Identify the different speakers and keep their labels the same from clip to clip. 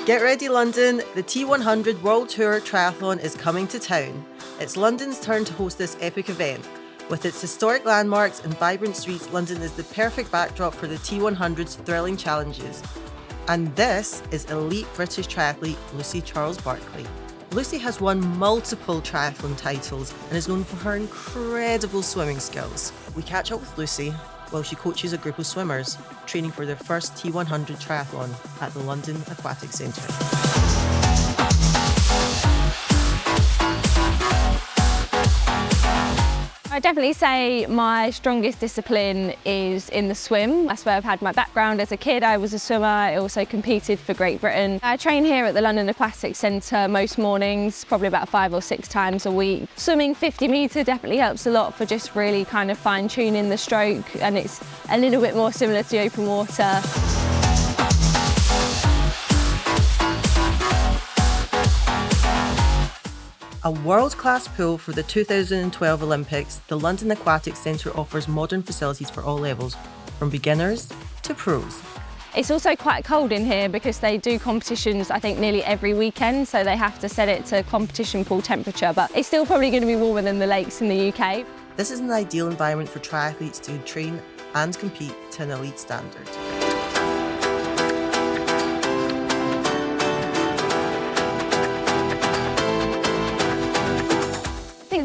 Speaker 1: Get ready, London! The T100 World Tour Triathlon is coming to town. It's London's turn to host this epic event. With its historic landmarks and vibrant streets, London is the perfect backdrop for the T100's thrilling challenges. And this is elite British triathlete Lucy Charles-Barclay. Lucy has won multiple triathlon titles and is known for her incredible swimming skills. We catch up with Lucy while she coaches a group of swimmers training for their first T100 Triathlon at the London Aquatics Center.
Speaker 2: I'd definitely say my strongest discipline is in the swim. That's where I've had my background. As a kid, I was a swimmer. I also competed for Great Britain. I train here at the London Aquatics Center most mornings, probably about 5 or 6 times a week. Swimming 50 metre definitely helps a lot for just really kind of fine-tuning the stroke, and it's a little bit more similar to open water.
Speaker 1: A world-class pool for the 2012 Olympics, the London Aquatics Center offers modern facilities for all levels, from beginners to pros.
Speaker 2: It's also quite cold in here because they do competitions, I think, nearly every weekend, so they have to set it to competition pool temperature, but it's still probably going to be warmer than the lakes in the UK.
Speaker 1: This is an ideal environment for triathletes to train and compete to an elite standard.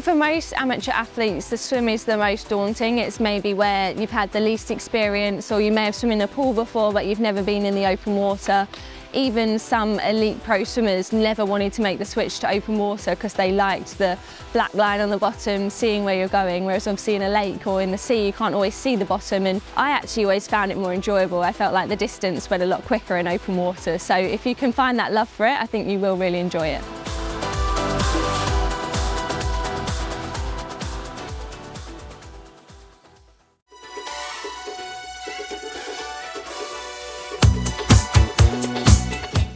Speaker 2: For most amateur athletes, the swim is the most daunting. It's maybe where you've had the least experience, or you may have swum in a pool before but you've never been in the open water. Even some elite pro swimmers never wanted to make the switch to open water because they liked the black line on the bottom, seeing where you're going, whereas obviously in a lake or in the sea you can't always see the bottom, and I actually always found it more enjoyable. I felt like the distance went a lot quicker in open water, so if you can find that love for it, I think you will really enjoy it.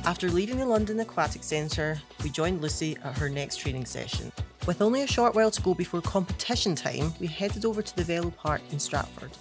Speaker 1: After leaving the London Aquatics Center, we joined Lucy at her next training session. With only a short while to go before competition time, we headed over to the Velo Park in Stratford.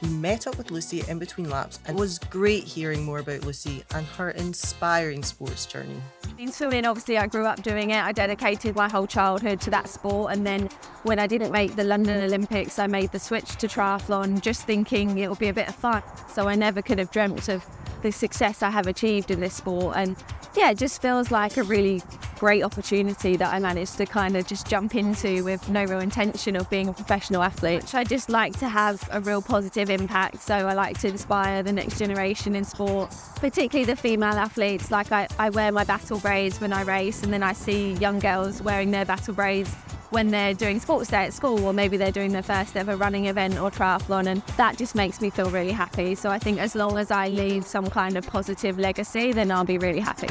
Speaker 1: We met up with Lucy in between laps, and it was great hearing more about Lucy and her inspiring sports journey.
Speaker 3: In swimming, obviously I grew up doing it. I dedicated my whole childhood to that sport, and then when I didn't make the London Olympics, I made the switch to triathlon just thinking it would be a bit of fun. So I never could have dreamt of the success I have achieved in this sport, and yeah, it just feels like a really great opportunity that I managed to kind of just jump into with no real intention of being a professional athlete. I just like to have a real positive impact, so I like to inspire the next generation in sport, particularly the female athletes. Like I wear my battle braids when I race, and then I see young girls wearing their battle braids when they're doing sports day at school, or maybe they're doing their first ever running event or triathlon, and that just makes me feel really happy. So I think as long as I leave some kind of positive legacy, then I'll be really happy.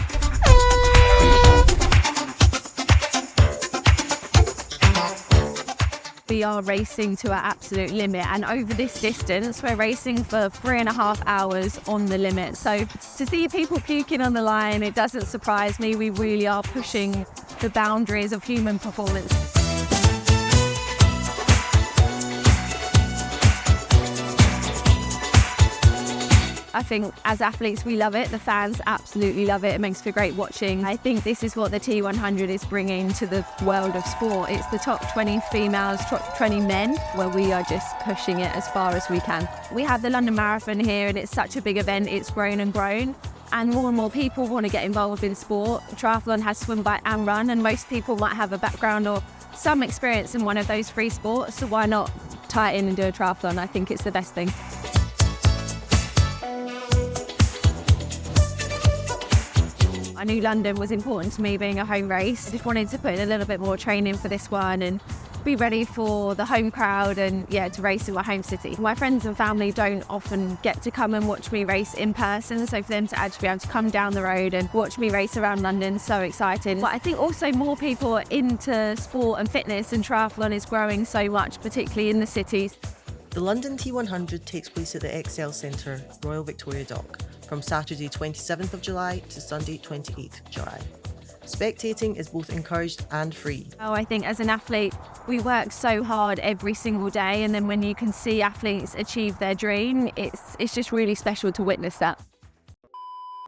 Speaker 3: We are racing to our absolute limit, and over this distance we're racing for 3.5 hours on the limit. So to see people puking on the line, it doesn't surprise me. We really are pushing the boundaries of human performance. I think as athletes we love it, the fans absolutely love it, it makes for great watching. I think this is what the T100 is bringing to the world of sport. It's the top 20 females, top 20 men, where we are just pushing it as far as we can. We have the London Marathon here, and it's such a big event, it's grown and grown, and more people want to get involved in sport. Triathlon has swim, bike and run, and most people might have a background or some experience in one of those 3 sports, so why not tie it in and do a triathlon? I think it's the best thing. I knew London was important to me, being a home race. I just wanted to put in a little bit more training for this one and be ready for the home crowd and yeah, to race in my home city. My friends and family don't often get to come and watch me race in person, so for them to actually be able to come down the road and watch me race around London, so exciting. But I think also more people are into sport and fitness, and triathlon is growing so much, particularly in the cities.
Speaker 1: The London T100 takes place at the Excel Centre, Royal Victoria Dock, from Saturday 27th of July to Sunday 28th of July. Spectating is both encouraged and free.
Speaker 3: I think as an athlete, we work so hard every single day, and then when you can see athletes achieve their dream, it's just really special to witness that.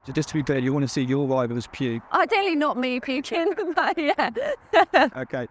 Speaker 4: So just to be clear, you want to see your rivals puke.
Speaker 3: Ideally not me puking, but yeah.
Speaker 4: Okay.